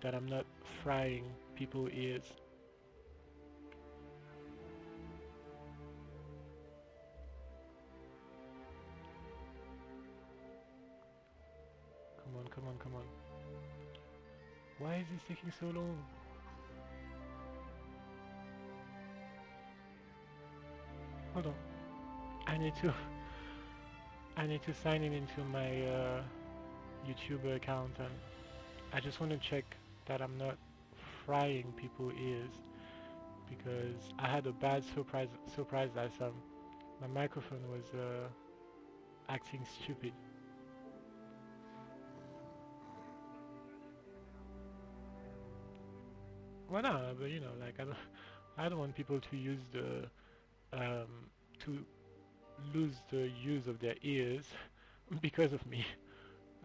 that I'm not frying people's ears. Come on, come on, come on. Why is this taking so long? Hold on. I need to I need to sign in into my YouTuber account, and I just want to check that I'm not frying people's ears, because I had a bad surprise last time. My microphone was acting stupid. Well, no, but you know, like I don't want people to use the to lose the use of their ears because of me.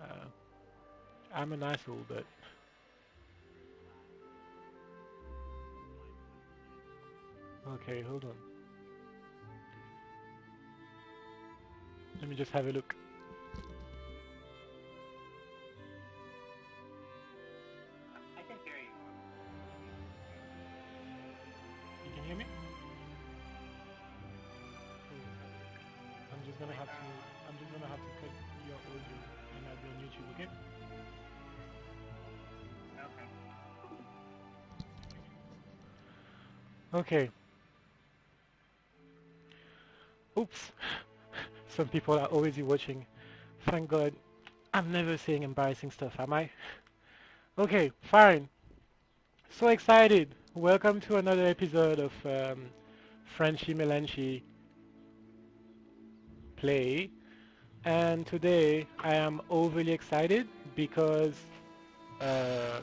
Uh, I'm an asshole, but okay, hold on. Let me just have a look. I can hear you. You can hear me? Okay, let's have a look. I'm just gonna have to cut your audio and I'll be on YouTube, okay? Okay. Okay. Oops. Some people are already watching. Thank God. I'm never saying embarrassing stuff, am I? Okay, fine. So excited. Welcome to another episode of Frenchy Melanchi Play. And today I am overly excited because no,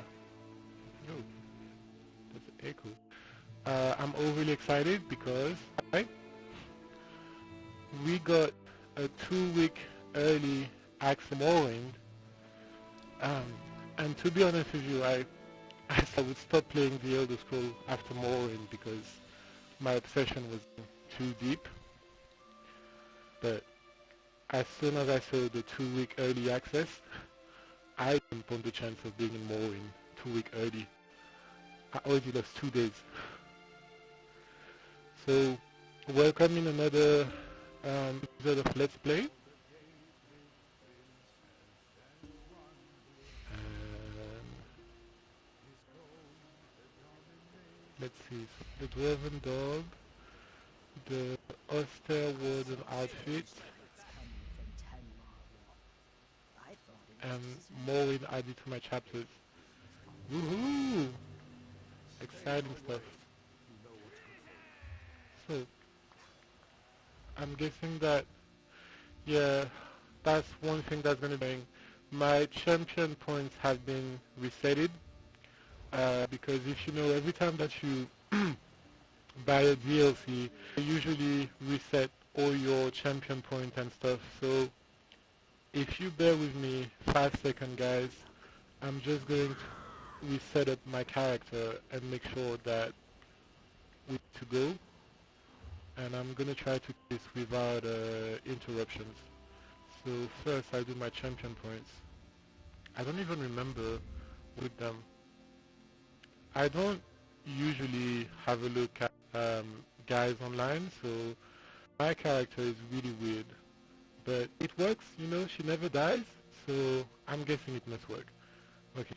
that's an echo. I'm overly excited because I we got a 2 week early access to Morrowind. Um, and to be honest with you, I said I would stop playing the Elder Scroll after Morrowind because my obsession was too deep. But as soon as I saw the 2 week early access, I jumped on the chance of being in Morrowind 2 week early. I already lost 2 days. So welcome in another episode of Let's Play. And let's see, so the Dwarven Dog, the Austere Warden outfit, and Morrowind added to my chapters. Woohoo! Exciting stuff. So, I'm guessing that, yeah, that's one thing that's going to be going. My champion points have been resetted, because if you know, every time that you buy a DLC, they usually reset all your champion points and stuff. So, if you bear with me 5 seconds, guys, I'm just going to reset up my character and make sure that we're to go. And I'm gonna try to do this without interruptions. So first I do my champion points. I don't even remember with them. I don't usually have a look at guys online, so my character is really weird. But it works, you know, she never dies, so I'm guessing it must work. Okay,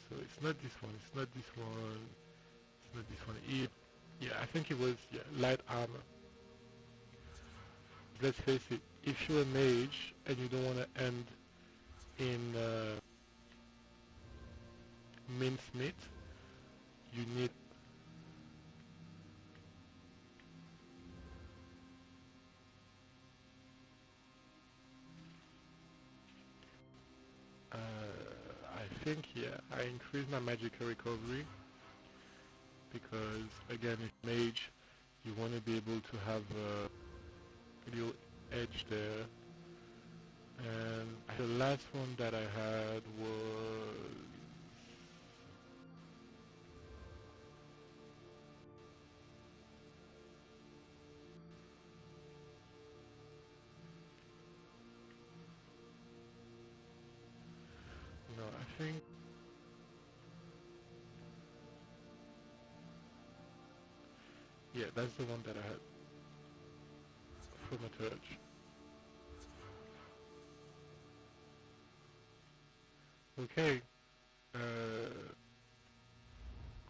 so it's not this one, it's not this one, it's not this one. Yeah, I think it was, yeah, light armor. Let's face it, if you're a mage and you don't want to end in mincemeat, you need I think, yeah, I increase my magical recovery because again, if mage, you want to be able to have a little edge there. And the last one that I had was, no, I think Yeah, that's the one that I had from a church. Okay,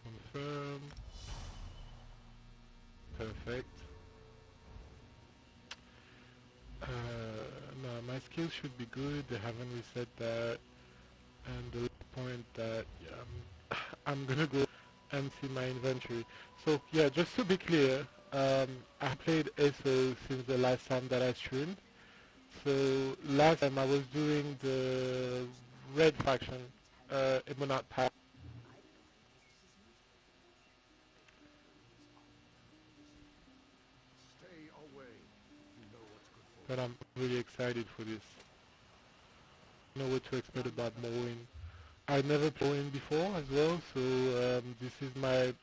confirm, perfect. Uh, no, my skills should be good. They haven't reset that. And the point that I'm gonna go empty my inventory. So yeah, just to be clear, I played ESO since the last time that I streamed. So last time I was doing the red faction, Emonat pack, but I'm really excited for this. I know what to expect about Morrowind. I never played Morrowind before as well, so this is my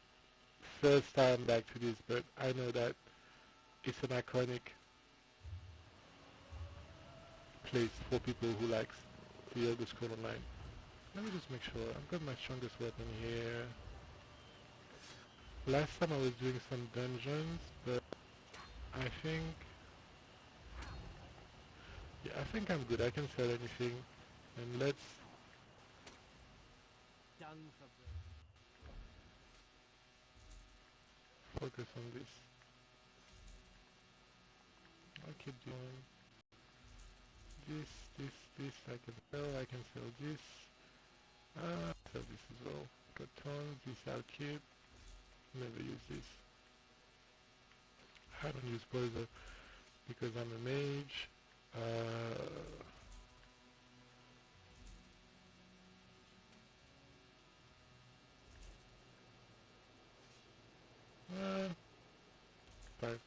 first time back to this, but I know that it's an iconic place for people who likes the Elder Scroll Online. Let me just make sure. I've got my strongest weapon here. Last time I was doing some dungeons, but I think, yeah, I think I'm good. I can sell anything. And let's focus on this. I'll keep doing this. I can sell this. Sell this as well. Got tons. This I'll keep. Never use this. I don't use poison because I'm a mage. Uh, fine.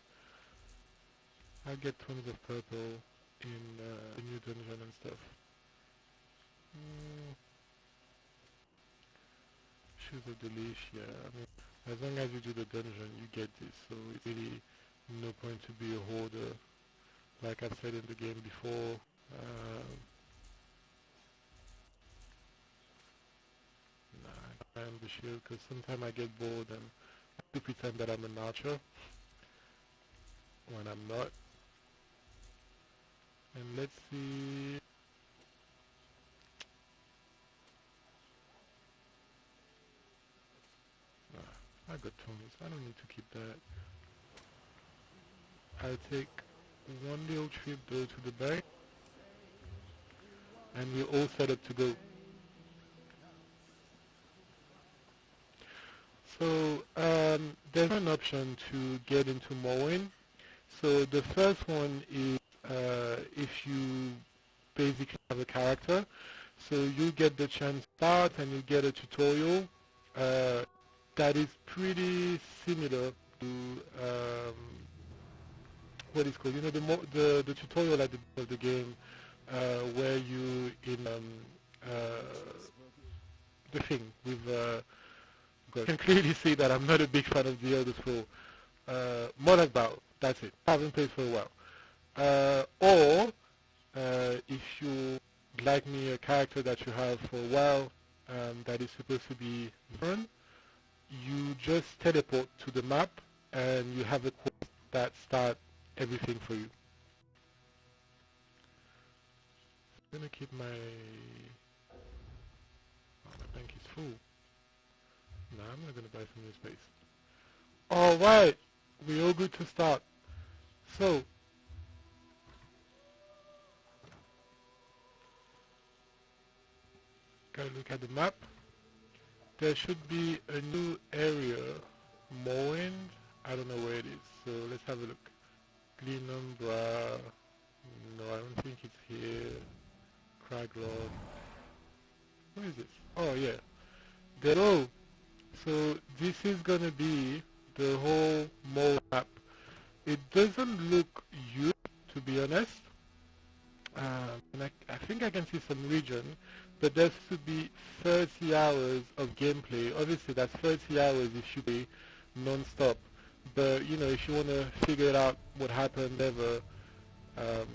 I get tons of purple in the new dungeon and stuff. Mm, Shoes of the Leash, yeah. I mean, as long as you do the dungeon, you get this. So it's really no point to be a hoarder. Like I said in the game before, nah, I am the shield because sometimes I get bored and I have to pretend that I'm an archer when I'm not. And let's see. Nah, I got tons. I don't need to keep that. I'll take one little trip though to the back, and we're all set up to go. So there's an option to get into Morrowind. So the first one is if you basically have a character. So you get the chance to start and you get a tutorial uh, that is pretty similar to what is called, the tutorial at the beginning of the game where you in the thing with God. You can clearly see that I'm not a big fan of the Elder Scroll. More about that's it. I haven't played for a while. Or if you like me a character that you have for a while that is supposed to be different, you just teleport to the map and you have a quest that start everything for you. I'm gonna keep my bank is full. Nah, I'm not gonna buy some new space. Alright, we all good to start. So, gotta look at the map. There should be a new area, Morrowind. I don't know where it is, so let's have a look. Glenumbra. No, I don't think it's here. Craglord. Where is this? Oh yeah. There. Oh, so this is gonna be the whole Morrowind map. It doesn't look huge, to be honest. And I think I can see some region, but there should be 30 hours of gameplay. Obviously, that's 30 hours if you play non-stop. But if you want to figure out what happened ever, um,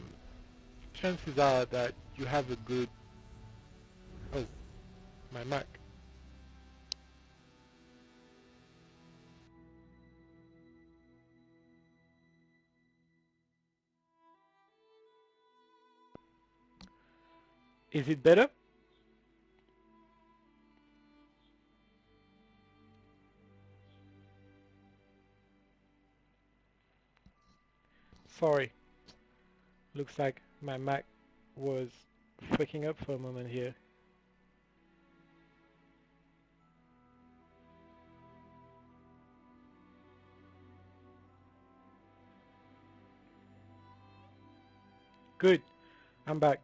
chances are that you have a good. Oh, my Mac. Is it better? Sorry. Looks like my Mac was freaking up for a moment here. Good. I'm back.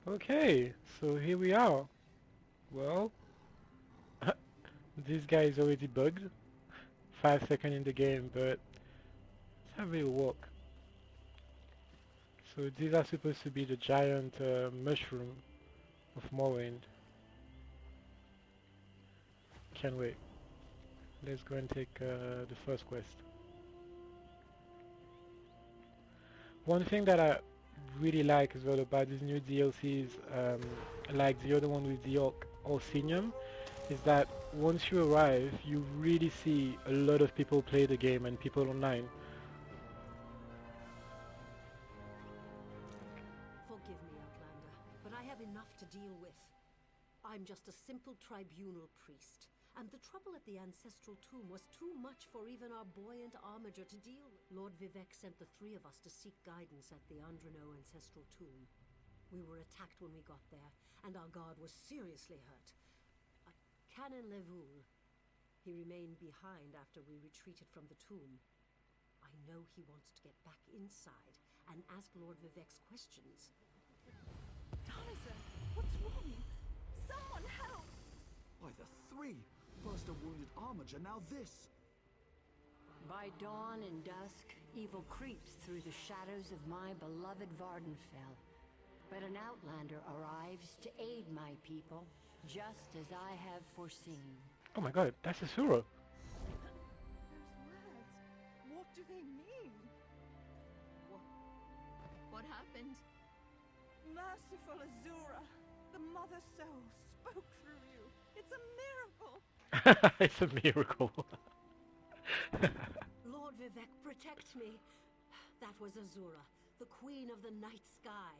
Okay, so here we are. Well, this guy is already bugged. 5 seconds in the game, but let's have a walk. So these are supposed to be the giant mushroom of Morrowind. Can't wait. Let's go and take the first quest. One thing that I really like as well about these new DLCs, like the other one with the Orsinium, is that once you arrive, you really see a lot of people play the game and people online. Forgive me, Outlander, but I have enough to deal with. I'm just a simple tribunal priest, and the trouble at the ancestral tomb was too much for even our buoyant armiger to deal with. Lord Vivek sent the three of us to seek guidance at the Andrano ancestral tomb. We were attacked when we got there, and our guard was seriously hurt. Canon Levoul, he remained behind after we retreated from the tomb. I know he wants to get back inside and ask Lord Vivek's questions. Darlizer, what's wrong? Someone help! Why, the three! First a wounded armiger, now this! By dawn and dusk, evil creeps through the shadows of my beloved Vardenfell. But an outlander arrives to aid my people, just as I have foreseen. Oh my god, that's Asura! Those words, what do they mean? What happened? Merciful Azura, the Mother Soul spoke through you. It's a miracle! It's a miracle. Lord Vivek, protect me. That was Azura, the queen of the night sky.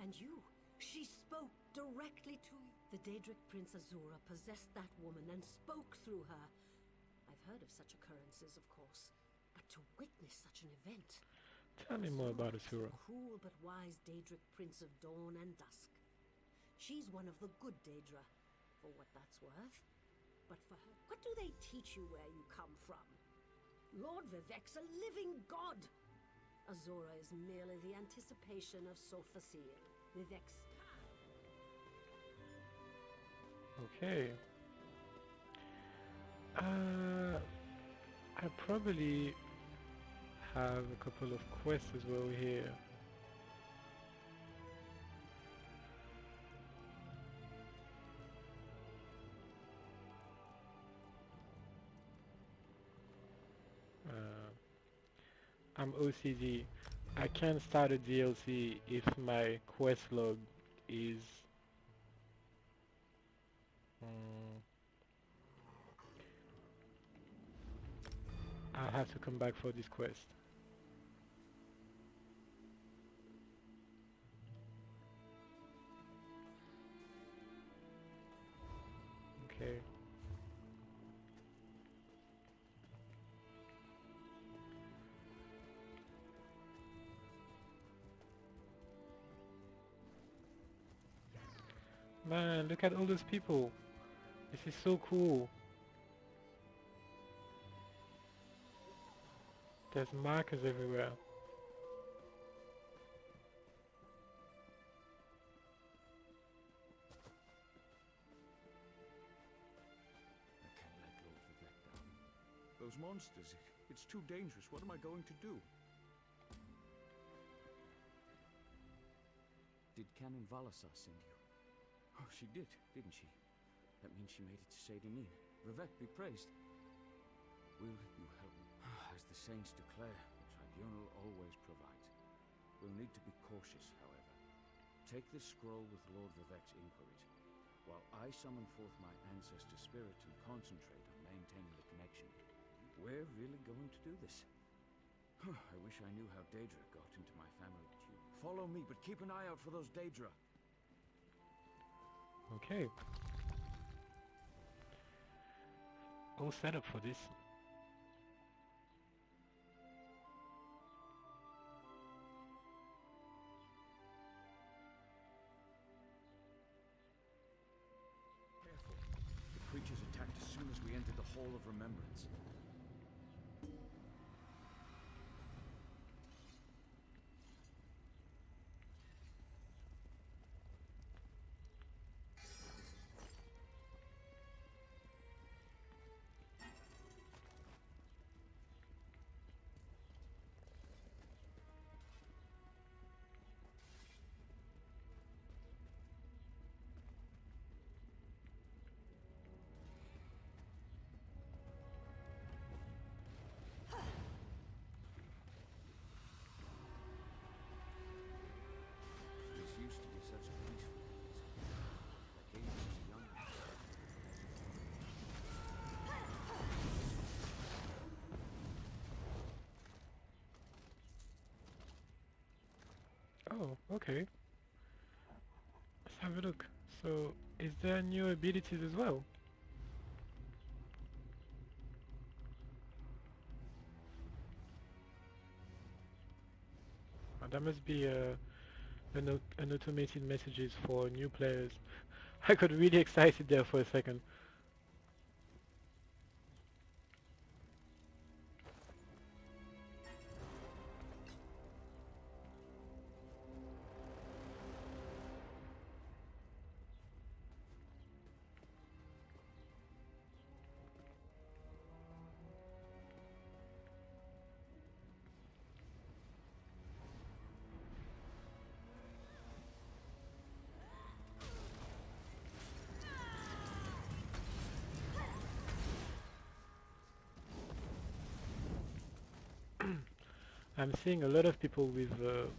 And you, she spoke directly to you. The Daedric Prince Azura possessed that woman and spoke through her. I've heard of such occurrences, of course, but to witness such an event... Tell me more about Asura. The cruel but wise Daedric Prince of Dawn and Dusk. She's one of the good Daedra, for what that's worth. But for her, what do they teach you where you come from? Lord Vivek's a living god! Azura is merely the anticipation of Sophasil, Vivek's... Okay. I probably have a couple of quests as well here. I'm OCD. I can't start a DLC if my quest log is I'll have to come back for this quest. Okay. Man, look at all those people. This is so cool. There's markers everywhere. I can't let Lord Vivek down. Those monsters, it's too dangerous. What am I going to do? Did Canon Valasar send you? Oh, she did, didn't she? That means she made it to Saint-Denis. Vivek be praised. Will you help me? As the saints declare, the tribunal always provides. We'll need to be cautious, however. Take this scroll with Lord Vivek's inquiries, while I summon forth my ancestor spirit and concentrate on maintaining the connection. We're really going to do this. I wish I knew how Daedra got into my family tube. Follow me, but keep an eye out for those Daedra. Okay. All set up for this. Careful. The creatures attacked as soon as we entered the Hall of Remembrance. This used to be such a peaceful place. Like Adrian's young. Oh, okay. Let's have a look. So, is there new abilities as well? That must be an automated messages for new players. I got really excited there for a second. I'm seeing a lot of people with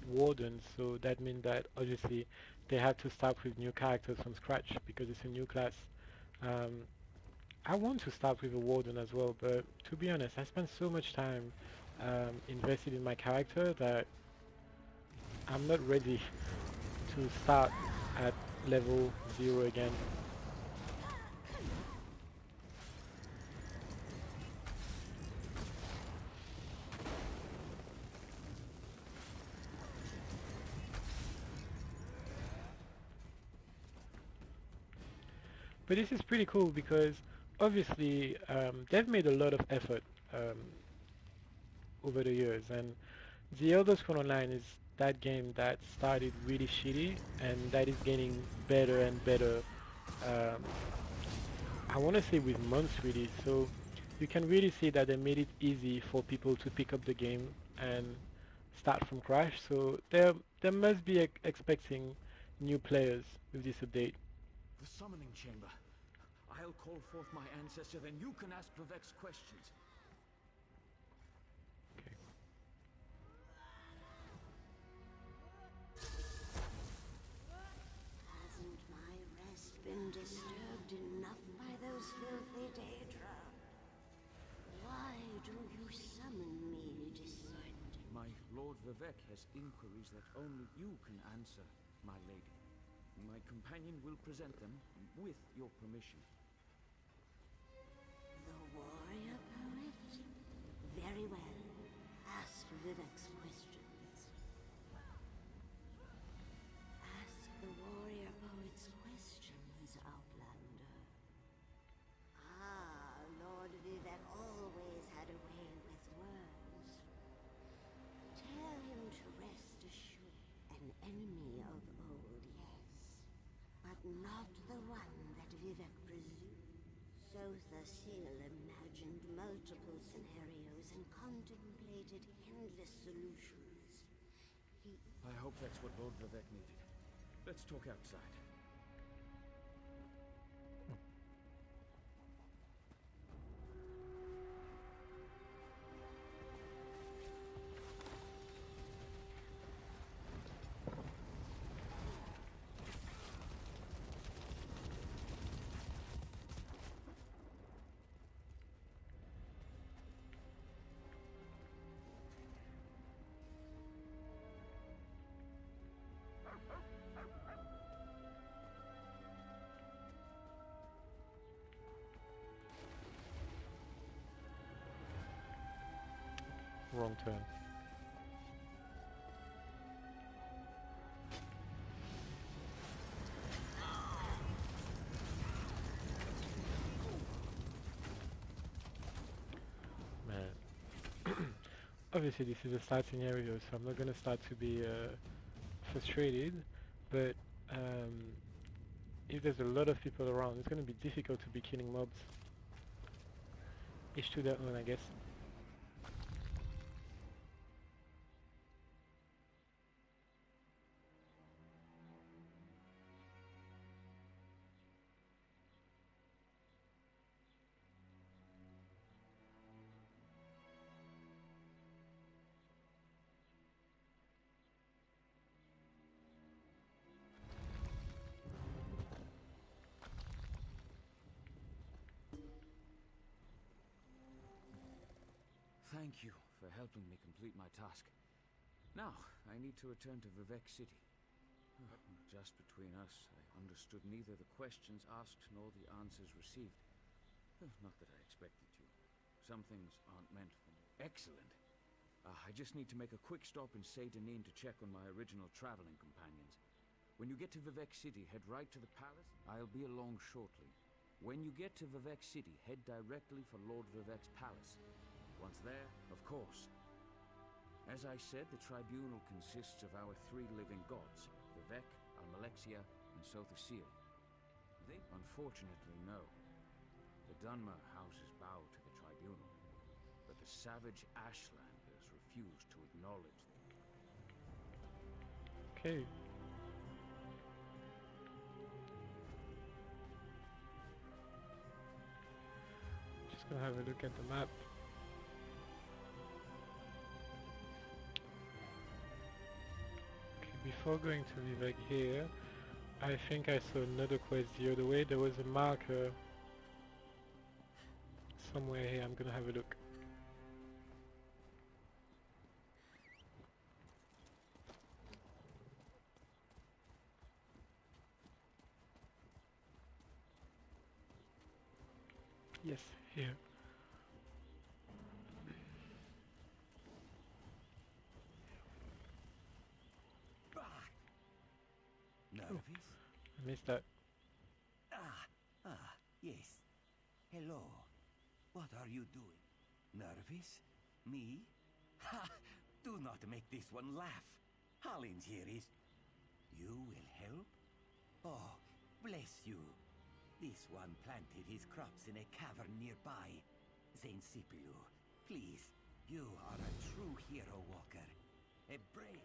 wardens, so that means that obviously they have to start with new characters from scratch because it's a new class. Um, I want to start with a warden as well, but to be honest, I spent so much time invested in my character that I'm not ready to start at level 0 again. But this is pretty cool because obviously they've made a lot of effort over the years, and The Elder Scrolls Online is that game that started really shitty and that is getting better and better. Um, I want to say with months really, so you can really see that they made it easy for people to pick up the game and start from crash. So there must be expecting new players with this update. The summoning chamber. I'll call forth my ancestor, then you can ask Vivek's questions. Okay. Hasn't my rest been disturbed enough by those filthy Daedra? Why do you summon me, descendant? My Lord Vivek has inquiries that only you can answer, my lady. My companion will present them with your permission. The warrior poet? Very well. Ask Vivek's questions. Ask the warrior poet's questions, Outlander. Ah, Lord Vivek always had a way with words. Tell him to rest assured. An enemy of old, yes. But not the one that Vivek presumed. Sotha Sil imagined multiple scenarios and contemplated endless solutions. I hope that's what Lord Vivek needed. Let's talk outside. Wrong turn. Man. Obviously this is a start scenario, so I'm not gonna start to be frustrated, but if there's a lot of people around, it's gonna be difficult to be killing mobs. Each to their own, I guess. Thank you for helping me complete my task. Now, I need to return to Vivek City. Just between us, I understood neither the questions asked nor the answers received. Not that I expected to. Some things aren't meant for me. Excellent. I just need to make a quick stop in Seydanin to check on my original traveling companions. When you get to Vivek City, head right to the palace. I'll be along shortly. When you get to Vivek City, head directly for Lord Vivek's palace. Once there, of course. As I said, the tribunal consists of our three living gods, Vivek, Almalexia, and Sothasil. They unfortunately know. The Dunmer houses bow to the tribunal, but the savage Ashlanders refuse to acknowledge them. Okay. Just gonna have a look at the map. Before going to Vivek here, I think I saw another quest the other way. There was a marker somewhere here. I'm gonna have a look. Yes, here. Nervous? I missed that. Yes. Hello. What are you doing? Nervous? Me? Ha! Do not make this one laugh. Hollins here is... You will help? Oh, bless you. This one planted his crops in a cavern nearby. Saint Sipilu, please, you are a true hero walker. A brave...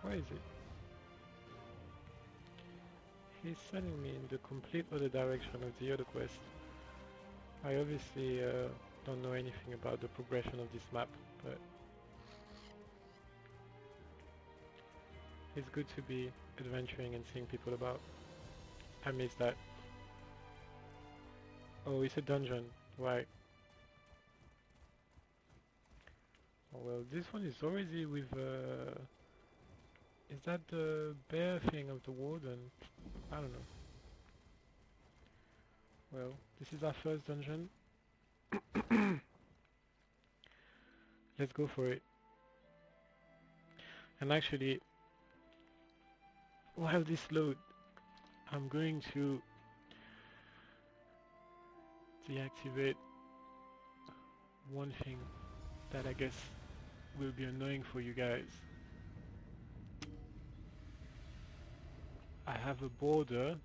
Where is it? He's sending me in the complete other direction of the other quest. I obviously don't know anything about the progression of this map, but it's good to be adventuring and seeing people about. I missed that. Oh, it's a dungeon, right. Oh, well, this one is already with is that the bear thing of the warden? I don't know. Well, this is our first dungeon. Let's go for it. And actually, while this load, I'm going to deactivate one thing that I guess will be annoying for you guys. I have a border,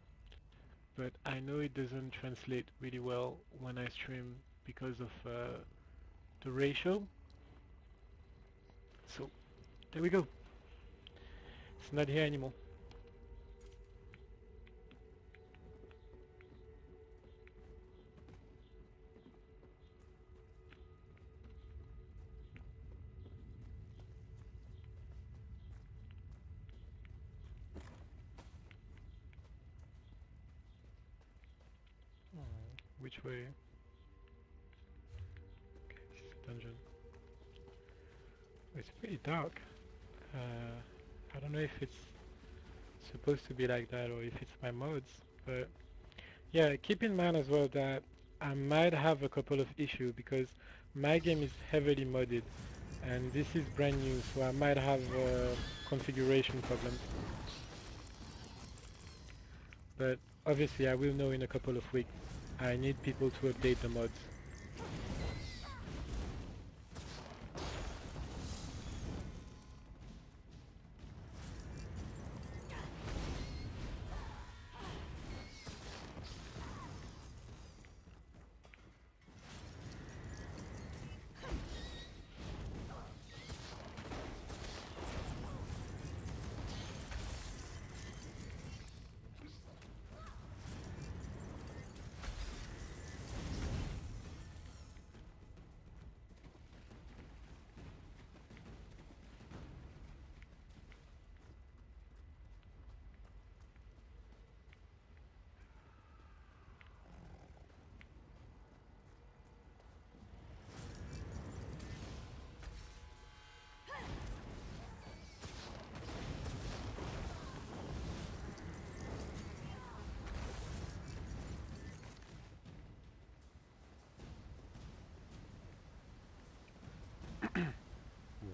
but I know it doesn't translate really well when I stream because of the ratio. So there we go. It's not here anymore. Which way? Okay, this is dungeon. It's pretty dark. I don't know if it's supposed to be like that or if it's my mods, but yeah, keep in mind as well that I might have a couple of issues because my game is heavily modded and this is brand new, so I might have configuration problems. But obviously I will know in a couple of weeks. I need people to update the mods.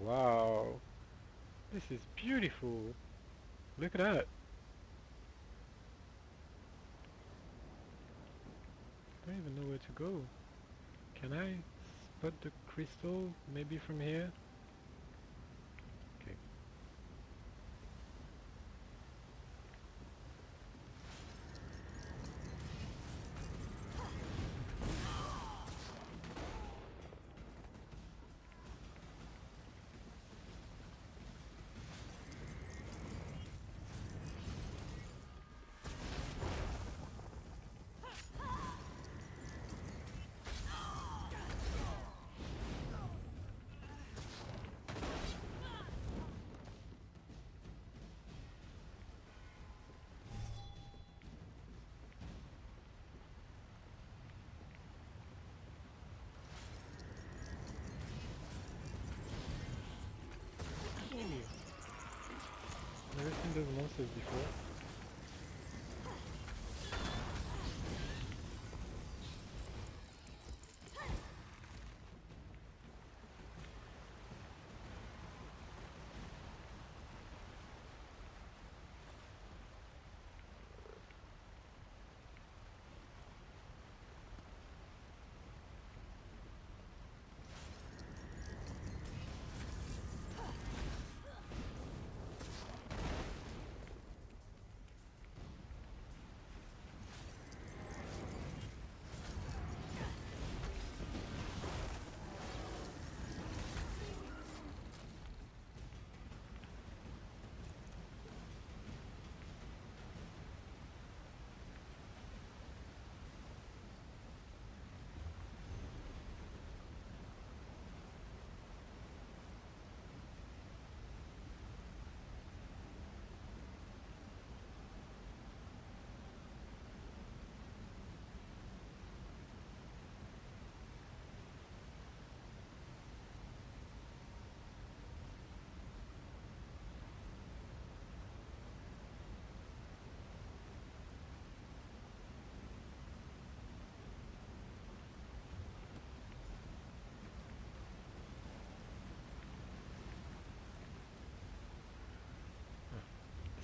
Wow, this is beautiful. Look at that. I don't even know where to go. Can I spot the crystal maybe from here? Okay. Never seen those monsters before.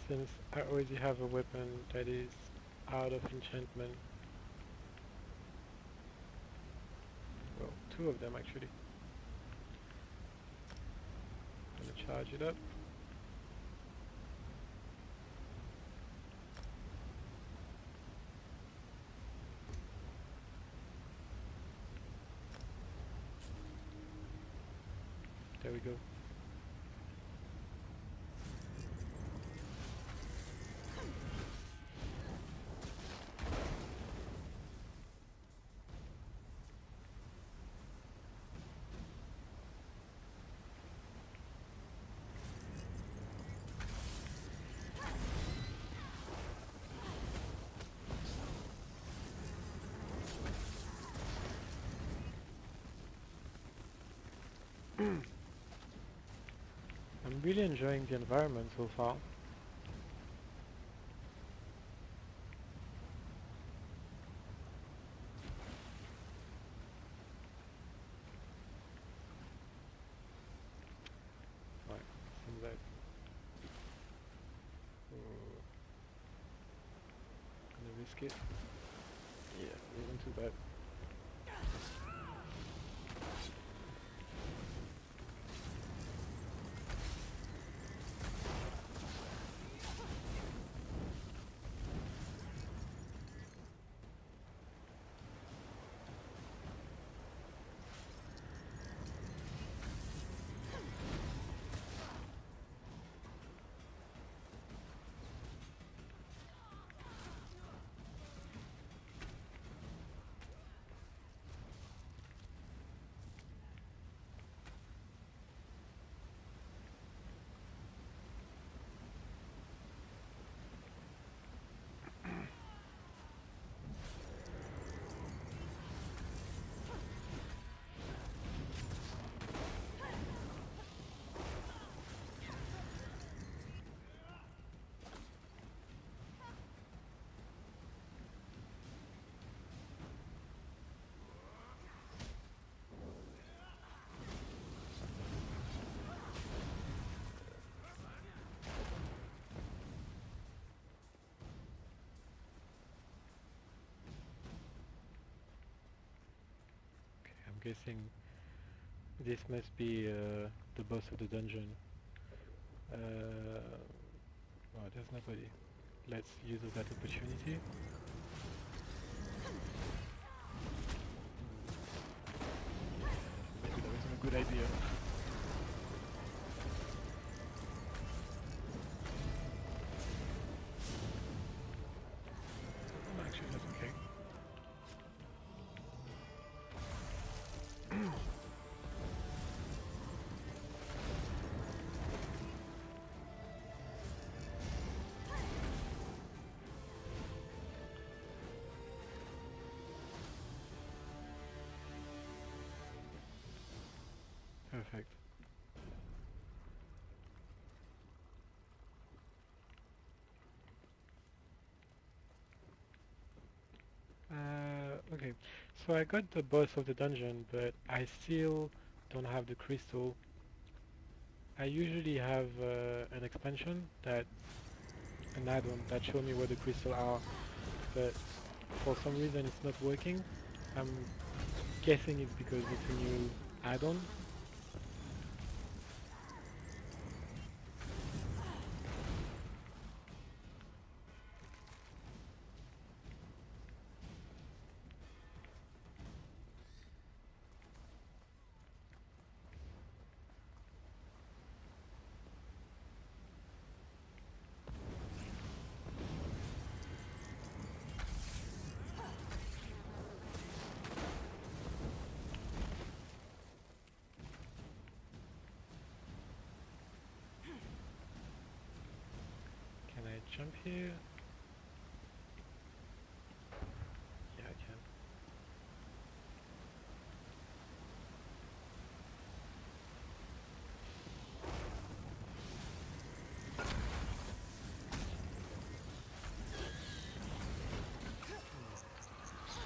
Since I already have a weapon that is out of enchantment. Well, two of them actually. Gonna charge it up. There we go. I'm really enjoying the environment so far. Right, seems like gonna risk it. Yeah, wasn't too bad. I'm guessing this must be the boss of the dungeon. Oh, there's nobody. Let's use that opportunity. Maybe that wasn't a good idea. Actually, that's okay. Perfect. Okay, so I got the boss of the dungeon, but I still don't have the crystal. I usually have an expansion an add-on that show me where the crystals are, but for some reason it's not working. I'm guessing it's because it's a new add-on. Can I jump here? Yeah, I can.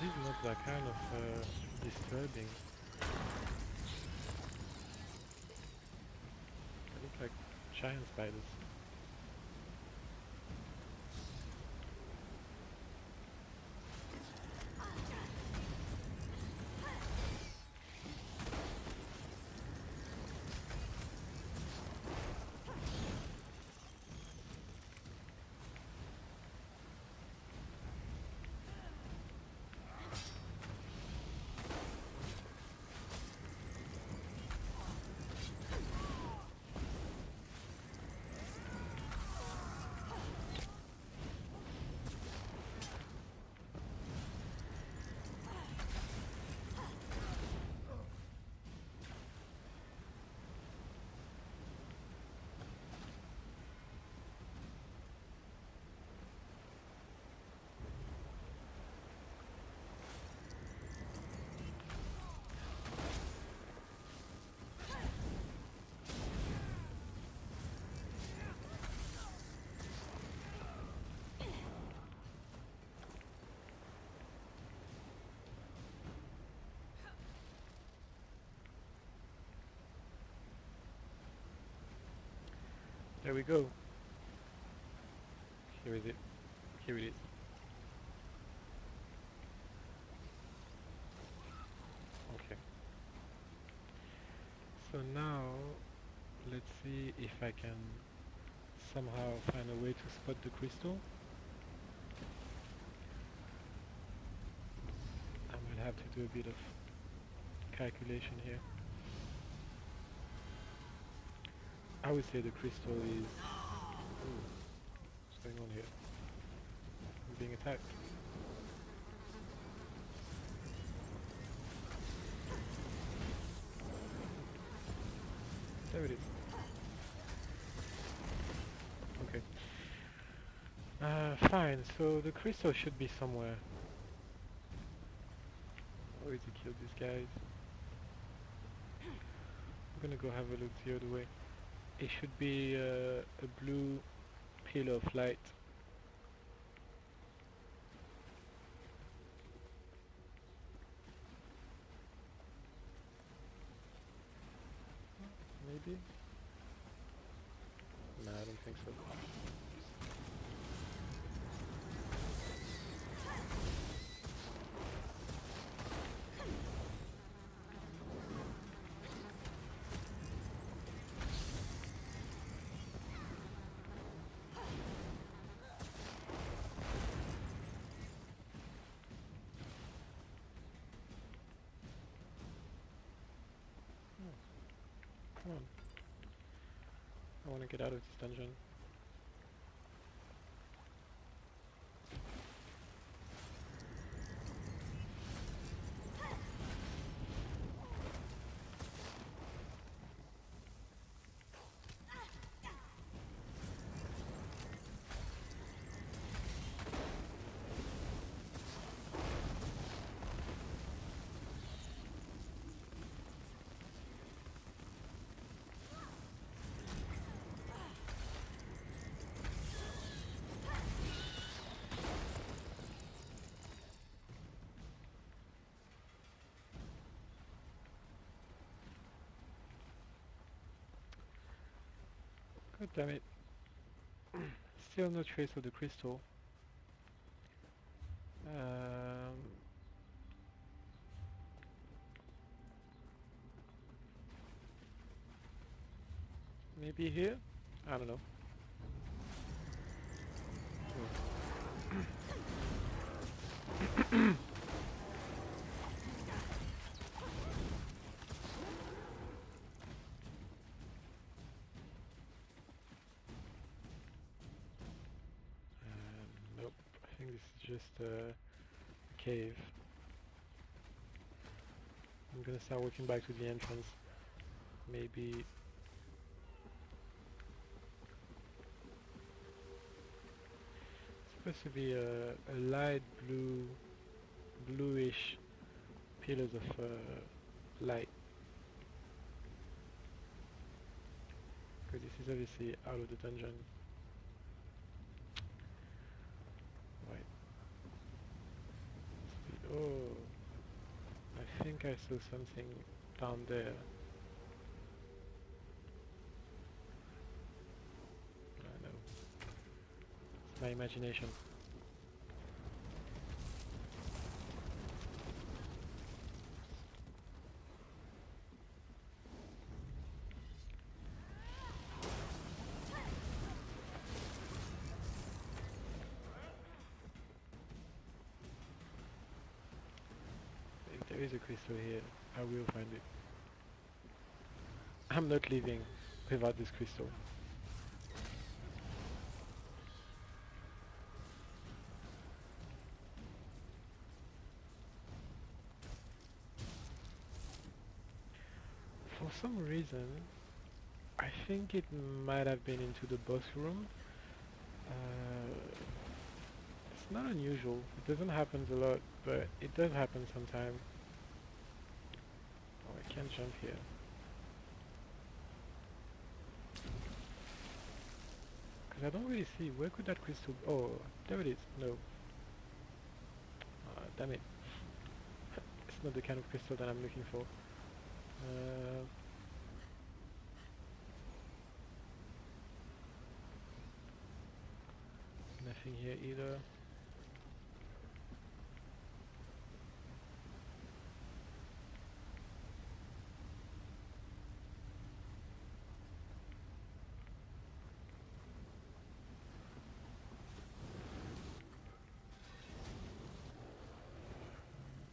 This is not that kind of disturbing. They look like giant spiders. There we go. Here is it. Here it is. Okay. So now, let's see if I can somehow find a way to spot the crystal. I might have to do a bit of calculation here. I would say the crystal is... Ooh, what's going on here? I'm being attacked. There it is. Okay. Fine, so the crystal should be somewhere. Oh, is he killed these guys? I'm gonna go have a look the other way. It should be a blue pillar of light. Maybe? No, I don't think so. Come on. I want to get out of this dungeon. God damn it. Still no trace of the crystal. Maybe here? I don't know. Nope. I think this is just a cave. I'm gonna start walking back to the entrance. Maybe... It's supposed to be a light blue, bluish pillars of light. Because this is obviously out of the dungeon. Right. Oh, I think I saw something down there. I know. It's my imagination. If there is a crystal here, I will find it. I'm not leaving without this crystal. For some reason, I think it might have been into the boss room. It's not unusual. It doesn't happen a lot, but it does happen sometimes. Oh, I can't jump here. Because I don't really see, where could that crystal... Oh, there it is. No. Damn it. It's not the kind of crystal that I'm looking for. Nothing here either.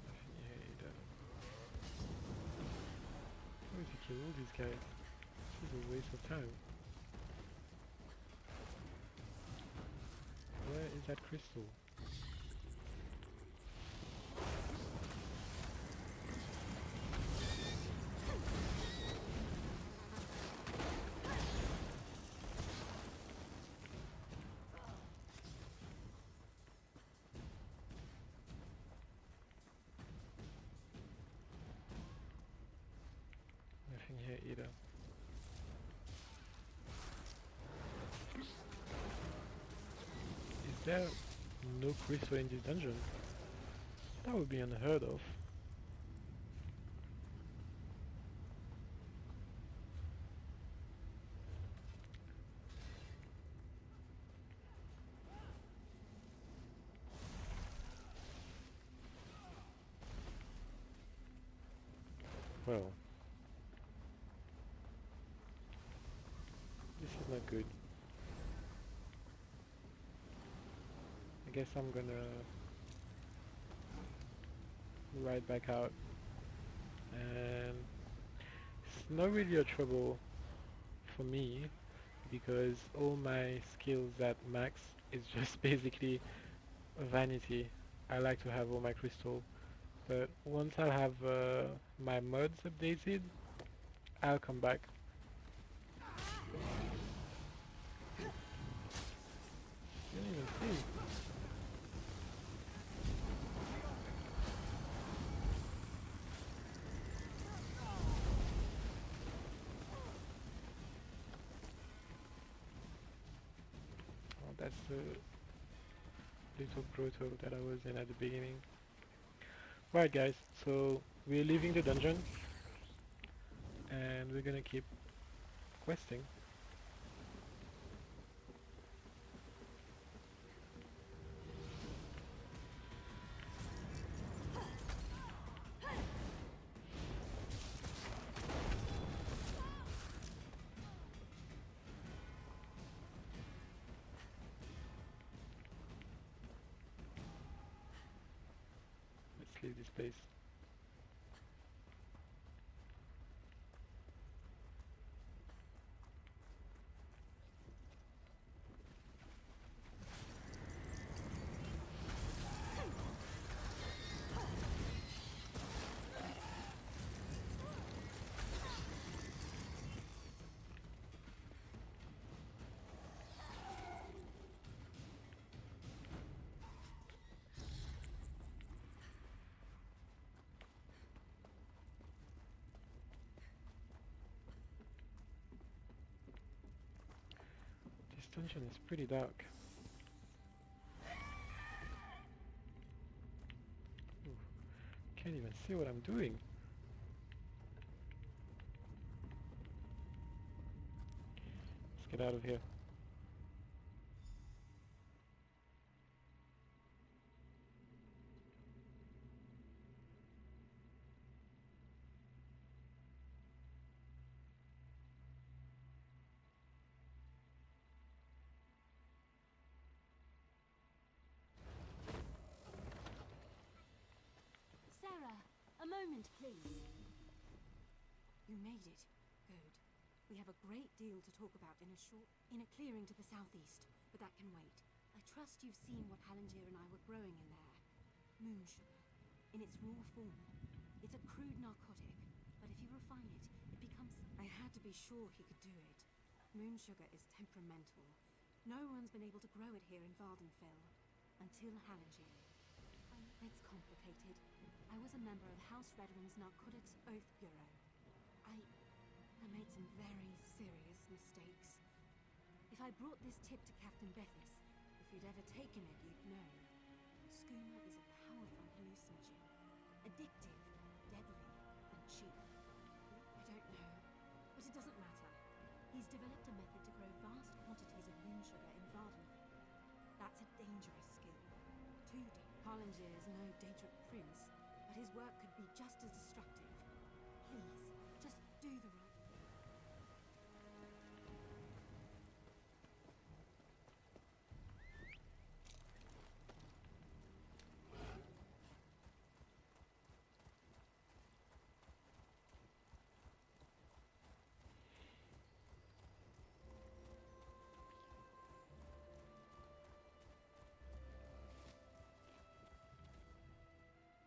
Nothing here either. Why would you kill all these guys? This is a waste of time. Where is that crystal? Nothing here either. Is there no crystal in this dungeon? That would be unheard of. Well, this is not good. I guess I'm gonna ride back out, and it's not really a trouble for me because all my skills at max is just basically vanity. I like to have all my crystal, but once I have my mods updated, I'll come back. You don't even see. Oh, that's the little grotto that I was in at the beginning. Right guys, so we're leaving the dungeon and we're gonna keep questing. Let's leave this place. This dungeon is pretty dark. Ooh, can't even see what I'm doing. Let's get out of here. Sarah, a moment, please. You made it. Good. We have a great deal to talk about in a clearing to the southeast, but that can wait. I trust you've seen what Halandir and I were growing in there. Moon sugar. In its raw form. It's a crude narcotic, but if you refine it, it becomes... I had to be sure he could do it. Moon sugar is temperamental. No one's been able to grow it here in Vardenfell. Until Halandir. It's complicated. I was a member of House Redwin's Narcotics Oath Bureau. I made some very serious mistakes. If I brought this tip to Captain Bethis, if you'd ever taken it, you'd know. Skooma is a powerful hallucinogen. Addictive, deadly, and cheap. I don't know, but it doesn't matter. He's developed a method to grow vast quantities of moon sugar in Vardenfell. That That's a dangerous skill. Too dangerous. Hollinger is no Daedric prince, but his work could be just as destructive. Please, just do the right.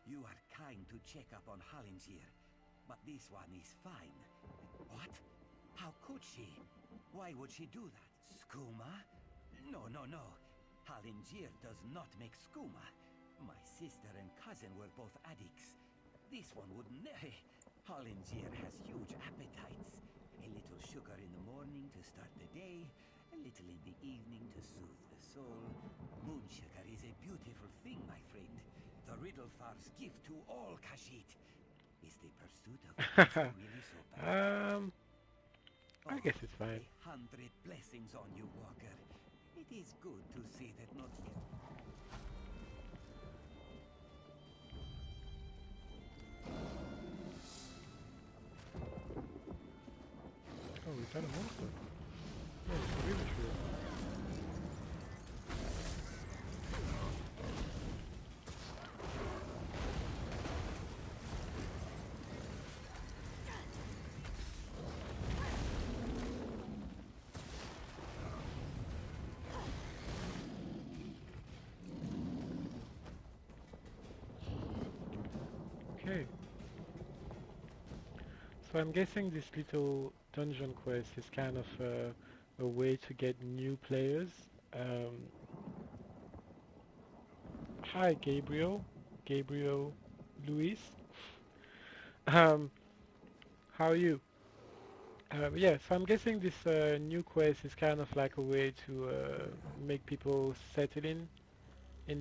You are kind to check up on Hallingier, but this one is fine. What? How could she? Why would she do that? Skooma? No, no, no. Hallingier does not make skooma. My sister and cousin were both addicts. This one would never. Hallingier has huge appetites. A little sugar in the morning to start the day, a little in the evening to soothe the soul. Moon sugar is a beautiful thing, my friend. The Riddlefar's gift to all Khajiit. Is the pursuit of pleasure really so bad? I guess it's fine. 100 blessings on you, Walker. It is good to see that not Oh, we got a monster. Yeah, it's really true. Okay. So I'm guessing this little dungeon quest is kind of a way to get new players. Hi, Gabriel, Luis. Um, how are you? Yeah, so I'm guessing this new quest is kind of like a way to make people settle in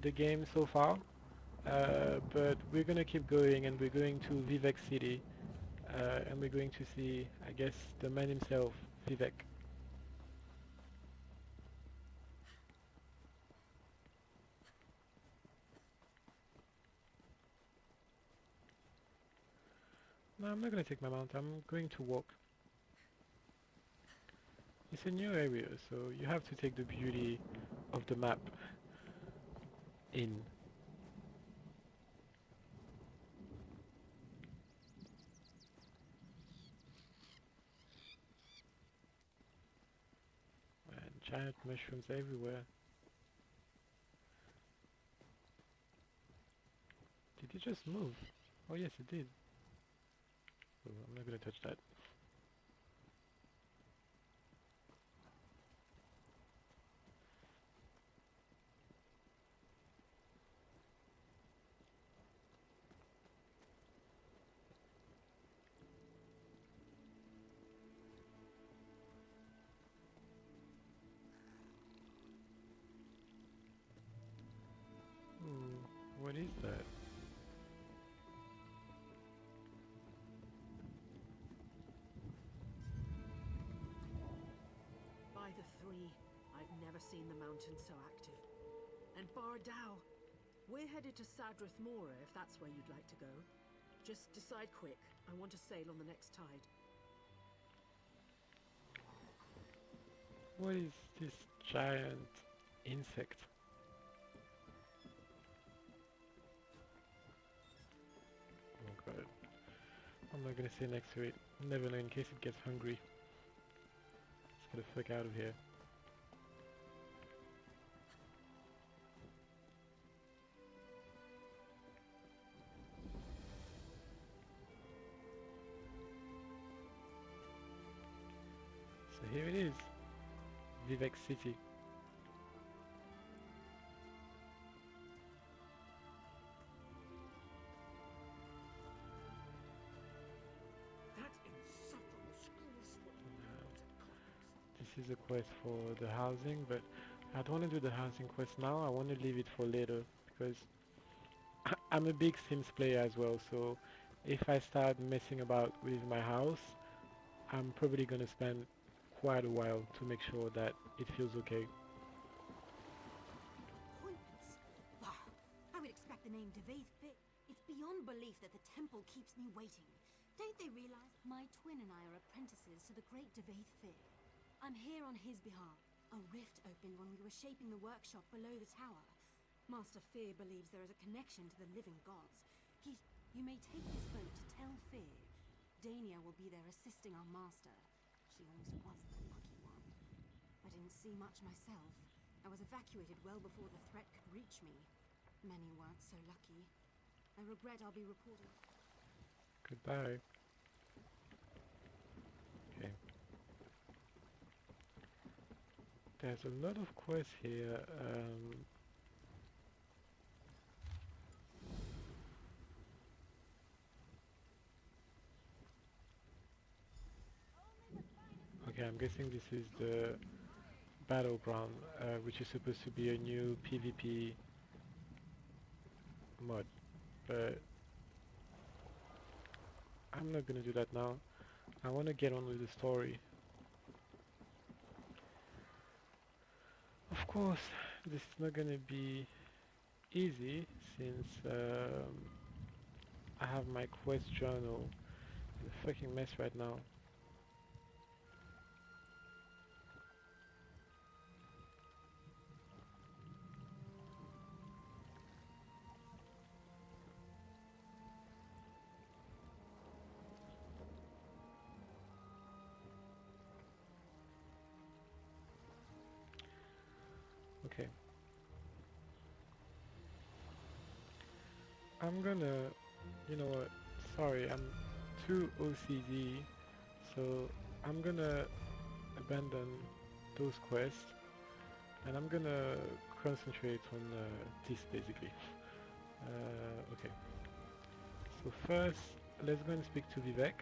the game so far. But we're gonna keep going, and we're going to Vivek City, and we're going to see, I guess, the man himself, Vivek. No, I'm not gonna take my mount. I'm going to walk. It's a new area, so you have to take the beauty of the map in. And giant mushrooms everywhere. Did it just move? Oh yes, it did. Oh, I'm not gonna touch that. What is that? By the three, I've never seen the mountain so active. And Bardao, we're headed to Sadrith Mora if that's where you'd like to go. Just decide quick. I want to sail on the next tide. What is this giant insect? Oh god. I'm not gonna stay next to it. Never know, in case it gets hungry. Let's get the fuck out of here. So here it is. Vivek City. That insufferable school This is a quest for the housing, but I don't want to do the housing quest now. I want to leave it for later because I'm a big Sims player as well, so if I start messing about with my house, I'm probably gonna spend quite a while to make sure that it feels okay. The name Devaith Fit. It's beyond belief that the temple keeps me waiting. Don't they realize my twin and I are apprentices to the great Devaith Fit? I'm here on his behalf. A rift opened when we were shaping the workshop below the tower. Master Fear believes there is a connection to the living gods. You may take this boat to tell Fear. Dania will be there assisting our master. She always was the lucky one. I didn't see much myself. I was evacuated well before the threat could reach me. Many weren't so lucky. I regret I'll be reporting. Goodbye. Okay. There's a lot of quests here. Okay, I'm guessing this is the battleground, which is supposed to be a new PvP mod, but I'm not gonna do that now. I want to get on with the story. Of course, this is not gonna be easy since I have my quest journal in a fucking mess right now. Okay. I'm gonna, you know what, sorry, I'm too OCD, so I'm gonna abandon those quests and I'm gonna concentrate on this basically. Okay, so first let's go and speak to Vivek.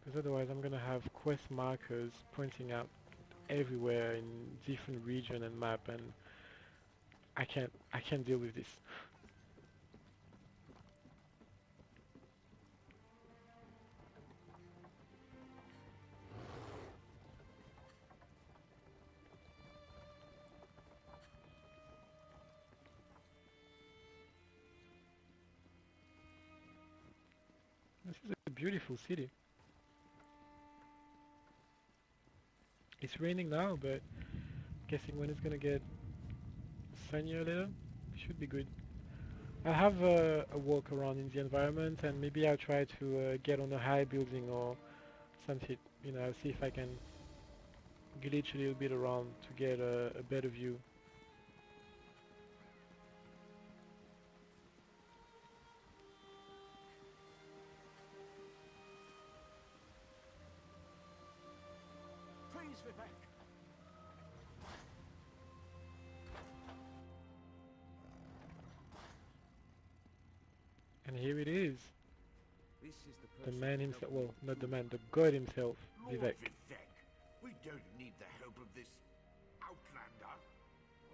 Because otherwise I'm gonna have quest markers pointing out everywhere in different region and map, and I can't deal with this. This is a beautiful city. It's raining now, but guessing when it's gonna get sunnier later, it should be good. I'll have a walk around in the environment and maybe I'll try to get on a high building or something, you know, I'll see if I can glitch a little bit around to get a better view. Praise Vivek! And here it is. This is The person man who himself, helped well, me not the do man, the god himself, Lord Vivek. Vivek, we don't need the help of this outlander.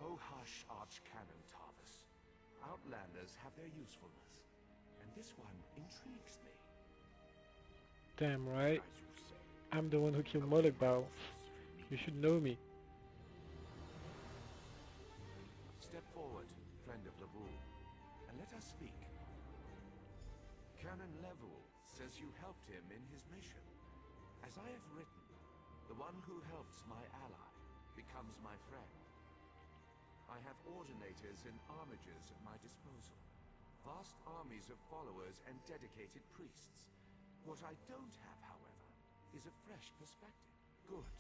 Oh hush, Archcanon Tarvis. Outlanders have their usefulness, and this one intrigues me. Damn right. As you say, I'm the one who killed Moloch Bao. You should know me. Step forward, friend of Laboul, and let us speak. Canon Level says you helped him in his mission. As I have written, the one who helps my ally becomes my friend. I have ordinators and armigers at my disposal. Vast armies of followers and dedicated priests. What I don't have, however, is a fresh perspective. Good.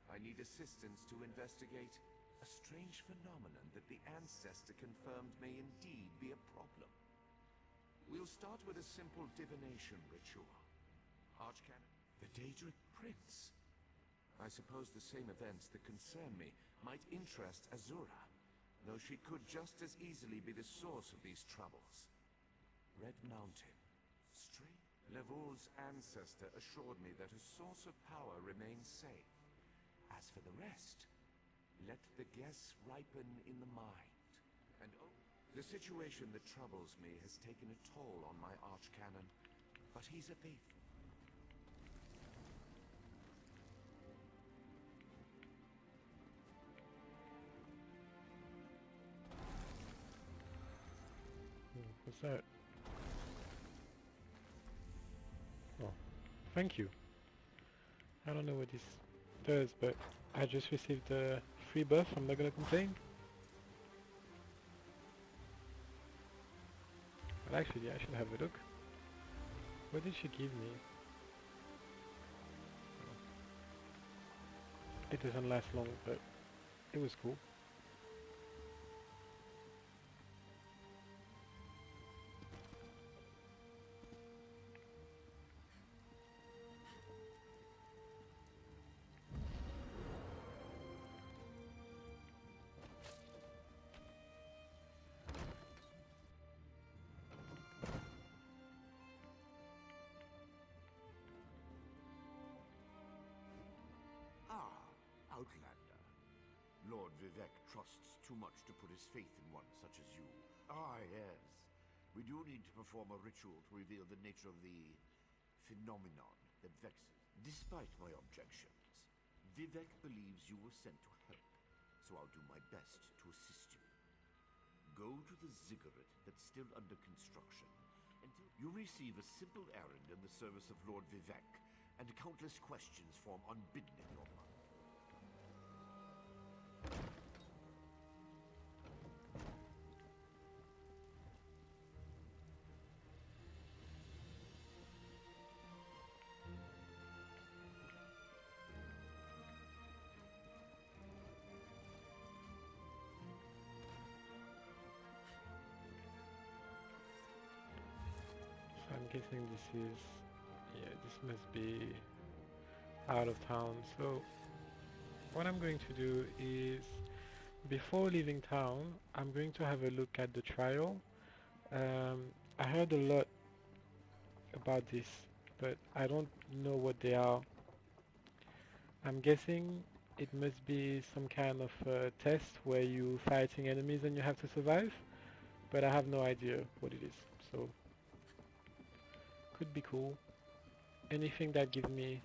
I need assistance to investigate a strange phenomenon that the Ancestor confirmed may indeed be a problem. We'll start with a simple divination ritual. Archcanon, the Daedric Prince. I suppose the same events that concern me might interest Azura, though she could just as easily be the source of these troubles. Red Mountain. Strange. Levoul's ancestor assured me that a source of power remains safe. As for the rest, let the guess ripen in the mind. And oh, the situation that troubles me has taken a toll on my archcanon, but he's a faithful. What's that? Oh, thank you. I don't know what this does, but I just received a free buff. I'm not gonna complain. But actually, I should have a look. What did she give me? It doesn't last long, but it was cool. Outlander. Lord Vivek trusts too much to put his faith in one such as you. Ah, yes. We do need to perform a ritual to reveal the nature of the phenomenon that vexes. Despite my objections, Vivek believes you were sent to help, so I'll do my best to assist you. Go to the ziggurat that's still under construction until you receive a simple errand in the service of Lord Vivek, and countless questions form unbidden in your mind. So I'm guessing this is, yeah, this must be out of town. So what I'm going to do is, before leaving town, I'm going to have a look at the trial. I heard a lot about this, but I don't know what they are. I'm guessing it must be some kind of test where you fighting enemies and you have to survive, but I have no idea what it is. So could be cool. Anything that gives me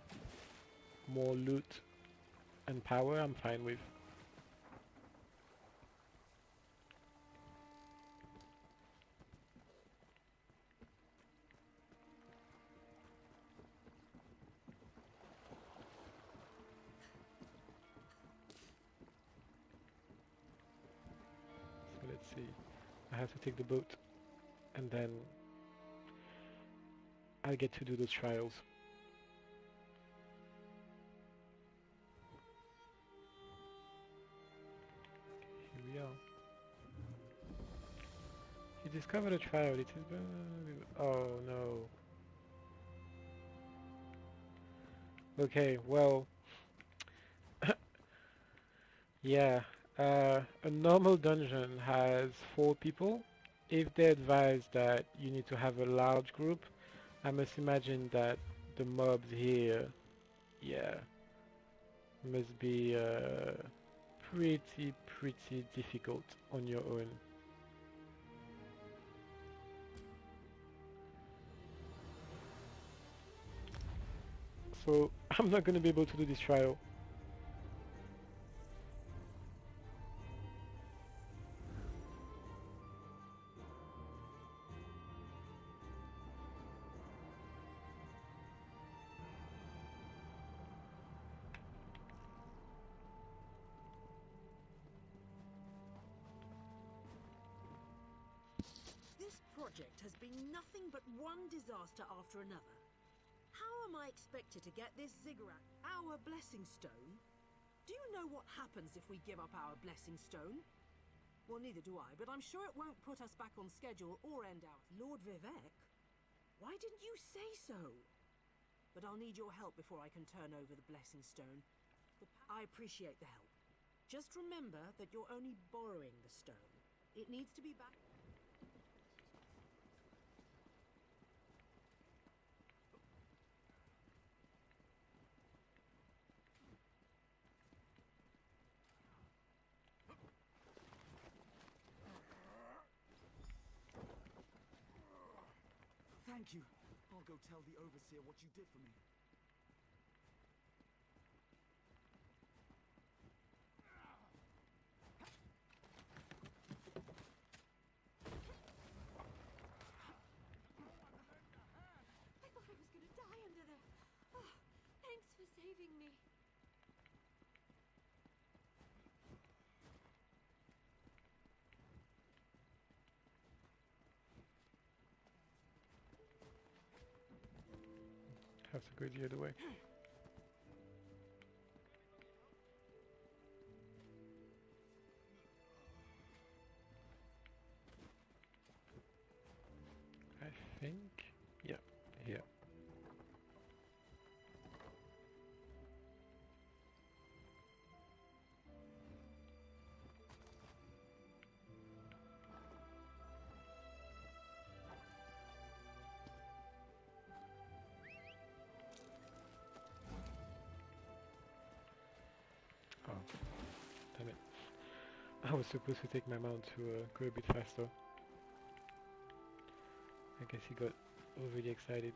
more loot and power, I'm fine with. So let's see. I have to take the boat, and then I'll get to do those trials. Here we are. You discovered a trial. It is. Oh no. Okay, well, yeah. A normal dungeon has 4 people. If they advise that you need to have a large group, I must imagine that the mobs here, yeah, must be pretty difficult on your own. So I'm not gonna be able to do this trial. This project has been nothing but one disaster after another. How am I expected to get this ziggurat, our blessing stone? Do you know what happens if we give up our blessing stone? Well, neither do I, but I'm sure it won't put us back on schedule or end our... Lord Vivek? Why didn't you say so? But I'll need your help before I can turn over the blessing stone. I appreciate the help. Just remember that you're only borrowing the stone. It needs to be back... Thank you. I'll go tell the overseer what you did for me. have to go the other way. I think, yeah, here. Oh, damn it. I was supposed to take my mount to go a bit faster. I guess he got overly excited.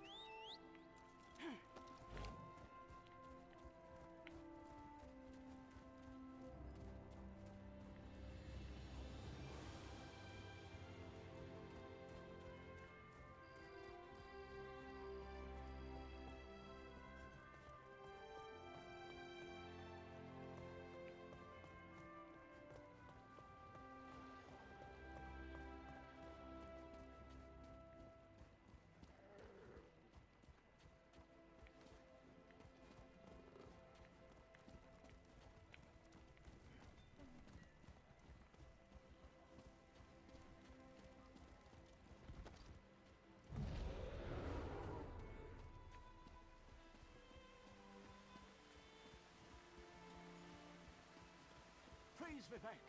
Praise Vivek!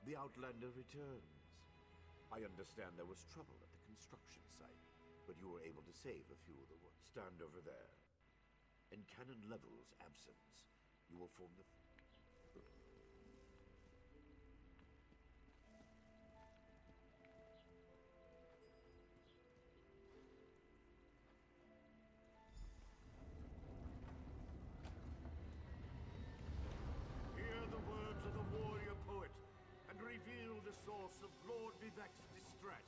The Outlander returns. I understand there was trouble at the construction site, but you were able to save a few of the ones. Stand over there. In Canon Level's absence, you will form the... Hear the words of the warrior poet, and reveal the source of Lord Vivek's distress.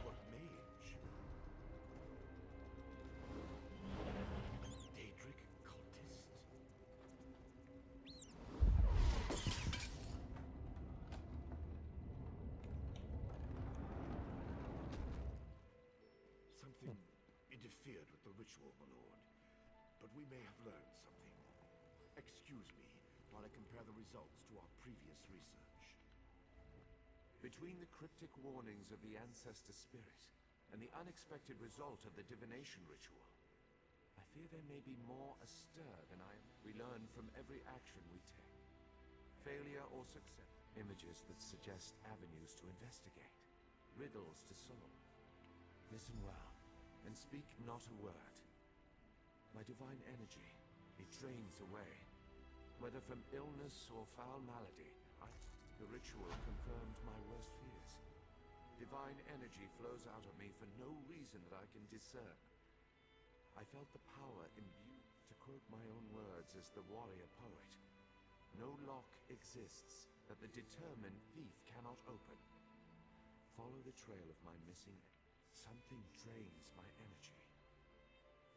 What mage? Daedric cultist? Something interfered with the ritual, my lord. But we may have learned something. Excuse me while I compare the results to our previous research. Between the cryptic warnings of the ancestor spirit and the unexpected result of the divination ritual, I fear there may be more astir than we learn from every action we take. Failure or success. Images that suggest avenues to investigate. Riddles to solve. Listen well, and speak not a word. My divine energy, it drains away. Whether from illness or foul malady, the ritual confirmed my worst fears. Divine energy flows out of me for no reason that I can discern. I felt the power imbued, to quote my own words as the warrior poet. No lock exists that the determined thief cannot open. Follow the trail of my missing. Something drains my energy.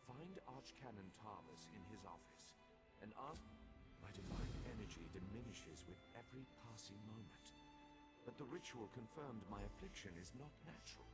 Find Archcanon Thomas in his office, and ask... My divine energy diminishes with every passing moment. But the ritual confirmed my affliction is not natural.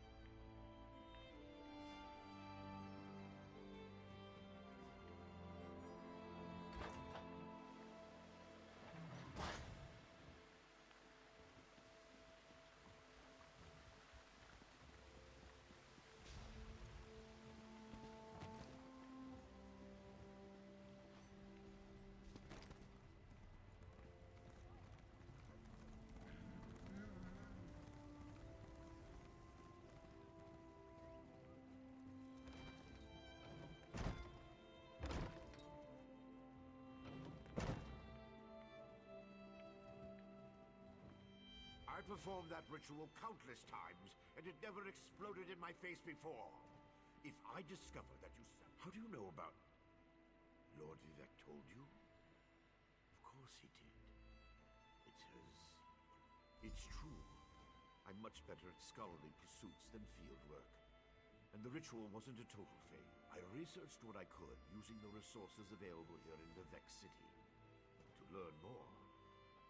I performed that ritual countless times, and it never exploded in my face before. If I discover that you... How do you know about... Lord Vivek told you? Of course he did. It's true. I'm much better at scholarly pursuits than field work. And the ritual wasn't a total fail. I researched what I could using the resources available here in Vivec City. To learn more,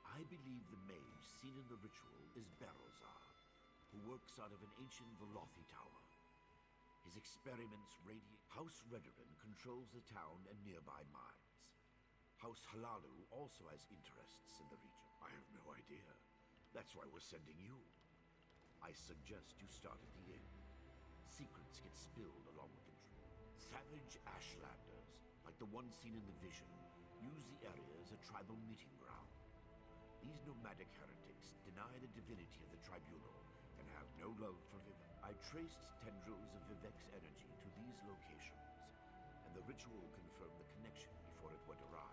I believe the mage seen in the ritual is Berozar, who works out of an ancient Velothi tower. His experiments radiate. House Redoran controls the town and nearby mines. House Halalu also has interests in the region. I have no idea. That's why we're sending you. I suggest you start at the inn. Secrets get spilled along with intrigue. Savage Ashlanders, like the one seen in the vision, use the area as a tribal meeting ground. These nomadic heretics deny the divinity of the tribunal and have no love for Vivec. I traced tendrils of Vivec's energy to these locations, and the ritual confirmed the connection before it went awry.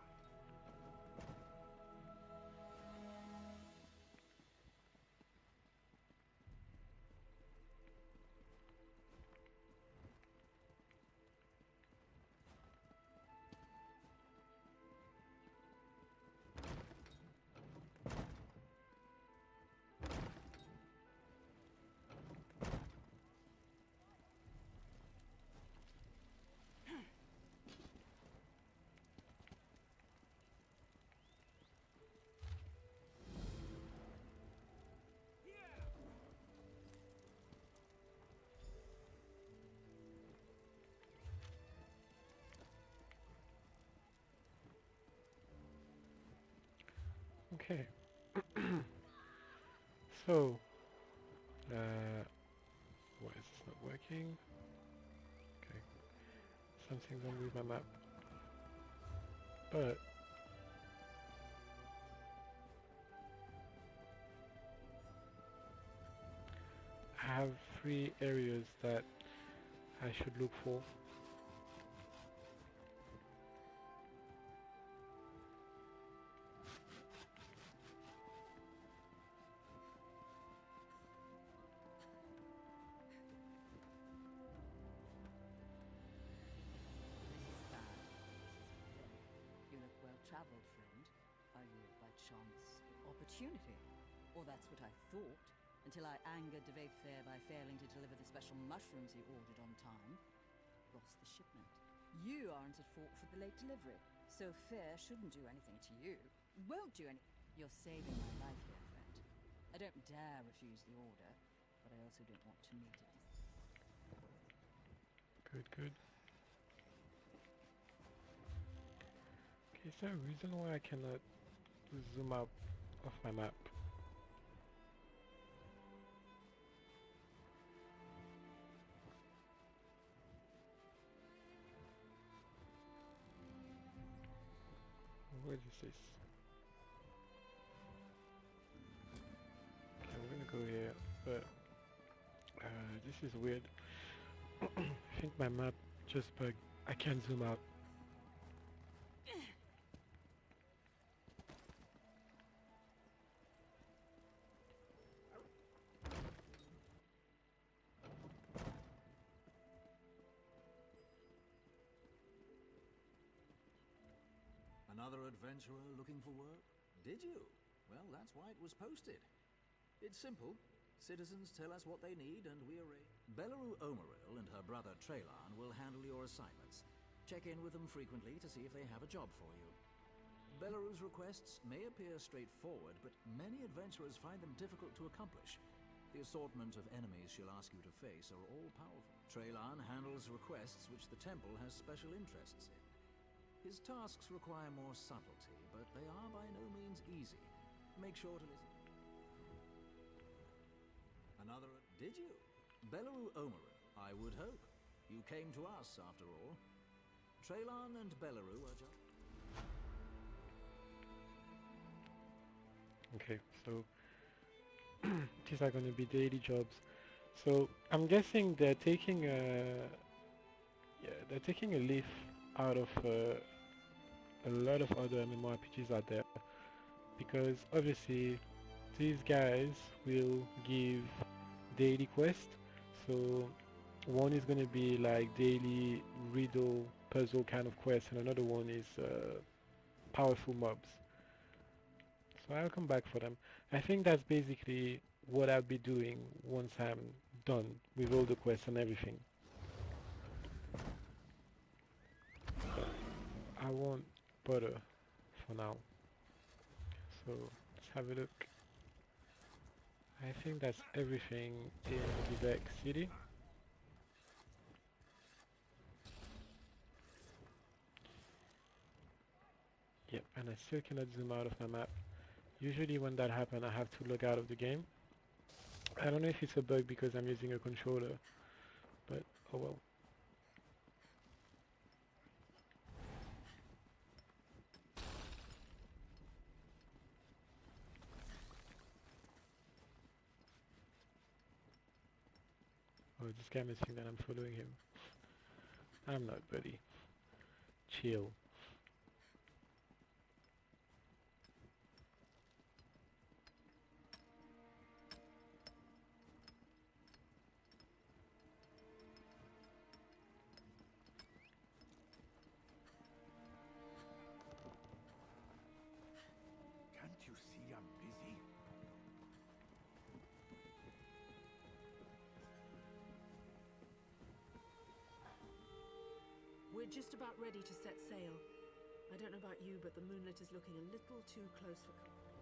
Okay. So, why is this not working? Okay, something's wrong with my map. But I have 3 areas that I should look for. You look well-traveled, friend. Are you, by chance, opportunity? Or that's what I thought, until I angered de Fair by failing to deliver the special mushrooms he ordered on time. Lost the shipment. You aren't at fault for the late delivery, so Fair shouldn't do anything to you. Won't do any... You're saving my life here, friend. I don't dare refuse the order, but I also don't want to meet it. Good, good. Okay, is there a reason why I cannot zoom out of my map? Where is this? Okay, we're gonna go here, but this is weird. I think my map just bugged. I can't zoom out. Another adventurer looking for work? Did you? Well, that's why it was posted. It's simple. Citizens tell us what they need and we arrange. Belleru Omeril and her brother Trailan will handle your assignments. Check in with them frequently to see if they have a job for you. Belleru's requests may appear straightforward, but many adventurers find them difficult to accomplish. The assortment of enemies she'll ask you to face are all powerful. Trailan handles requests which the temple has special interests in. His tasks require more subtlety, but they are by no means easy. Make sure to listen. Another... Did you? Belleru Omeril, I would hope. You came to us, after all. Trailan and Belleru are just... Okay, so these are going to be daily jobs. So I'm guessing they're taking a leaf out of a lot of other MMORPGs out there, because obviously these guys will give daily quests. So one is going to be like daily riddle puzzle kind of quest, and another one is powerful mobs. So I'll come back for them. I think that's basically what I'll be doing once I'm done with all the quests and everything. But I want butter for now. So let's have a look. I think that's everything in Vivek City. Yep, and I still cannot zoom out of my map. Usually when that happens, I have to log out of the game. I don't know if it's a bug because I'm using a controller, but oh well. Oh, this guy must think that I'm following him. I'm not, buddy. Chill. Can't you see I'm busy? We're just about ready to set sail. I don't know about you, but the moonlit is looking a little too close for comfort.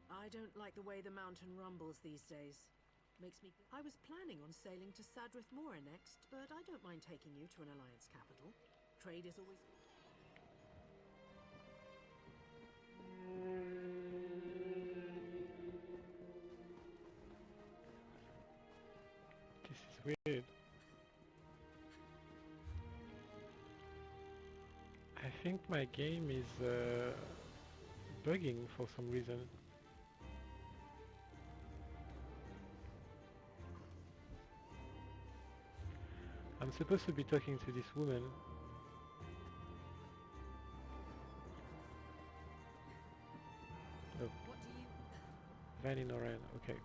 I don't like the way the mountain rumbles these days. Makes me... I was planning on sailing to Sadrith Mora next, but I don't mind taking you to an alliance capital. Trade is always... This is weird. I think my game is bugging for some reason. I'm supposed to be talking to this woman. Oh. What do you... Vanny Noran, okay.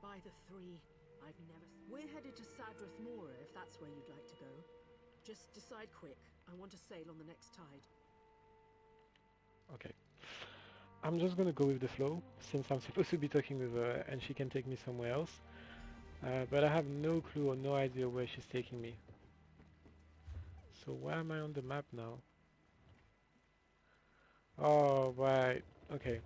By the three, I've never... We're headed to Sadrith Mora if that's where you'd like to go. Just decide quick. I want to sail on the next tide. Okay. I'm just gonna go with the flow, since I'm supposed to be talking with her and she can take me somewhere else. But I have no clue or no idea where she's taking me. So where am I on the map now? Oh, right. Okay.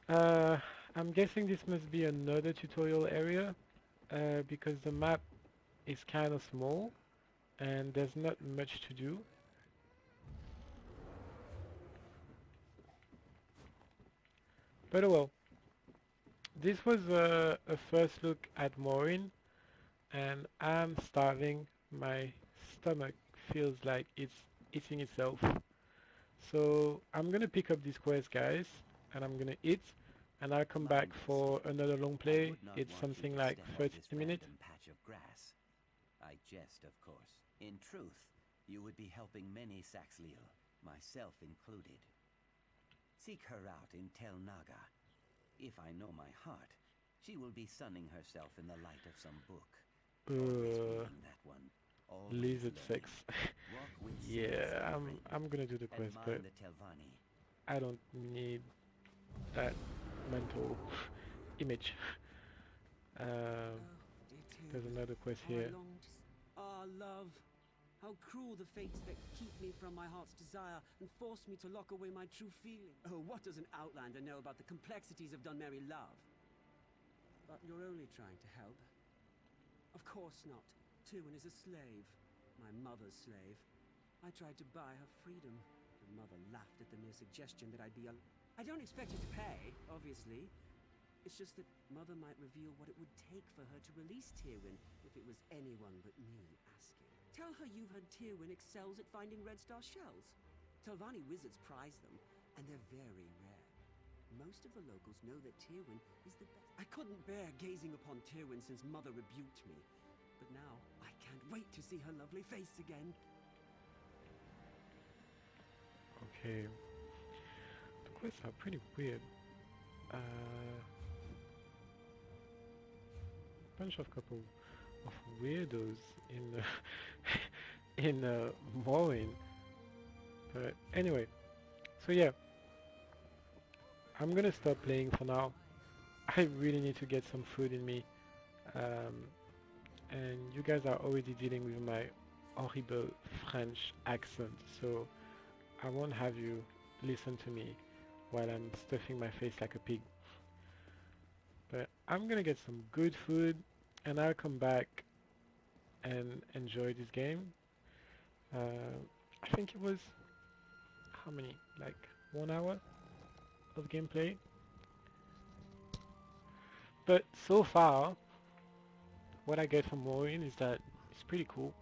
I'm guessing this must be another tutorial area, because the map is kind of small and there's not much to do. But oh well. This was a first look at Morrowind, and I'm starving. My stomach feels like it's eating itself. So I'm gonna pick up this quest, guys, and I'm gonna eat, and I'll come back for another long play. It's something like 30 minutes. Patch of grass. I jest, of course. In truth, you would be helping many Saxleel, myself included. Seek her out in Tel Naga. If I know my heart, she will be sunning herself in the light of some book. That one. Lizard sex. Yeah, I'm gonna do the quest, but I don't need that mental image. There's another quest here. Ah, love. How cruel the fates that keep me from my heart's desire and force me to lock away my true feeling. Oh, what does an outlander know about the complexities of Dunmerry love? But you're only trying to help. Of course not. Tywin is a slave. My mother's slave. I tried to buy her freedom. Her mother laughed at the mere suggestion that I'd be a... I don't expect her to pay, obviously. It's just that Mother might reveal what it would take for her to release Tywin if it was anyone but me asking. Tell her you heard Tywin excels at finding Red Star shells. Telvanni wizards prize them, and they're very rare. Most of the locals know that Tywin is the best. I couldn't bear gazing upon Tywin since Mother rebuked me. But now, I can't wait to see her lovely face again. Okay. The quests are pretty weird. Bunch of couple of weirdos in in Morrowind. But anyway, so yeah, I'm gonna stop playing for now. I really need to get some food in me. And you guys are already dealing with my horrible French accent, so I won't have you listen to me while I'm stuffing my face like a pig. But I'm gonna get some good food and I'll come back and enjoy this game. I think it was, how many? Like 1 hour of gameplay. But so far, what I get from Morrowind is that it's pretty cool.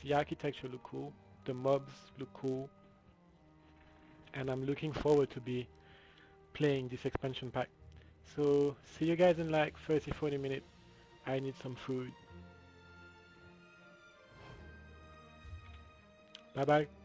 The architecture look cool, the mobs look cool, and I'm looking forward to be playing this expansion pack. So see you guys in like 30-40 minutes. I need some food. Bye bye.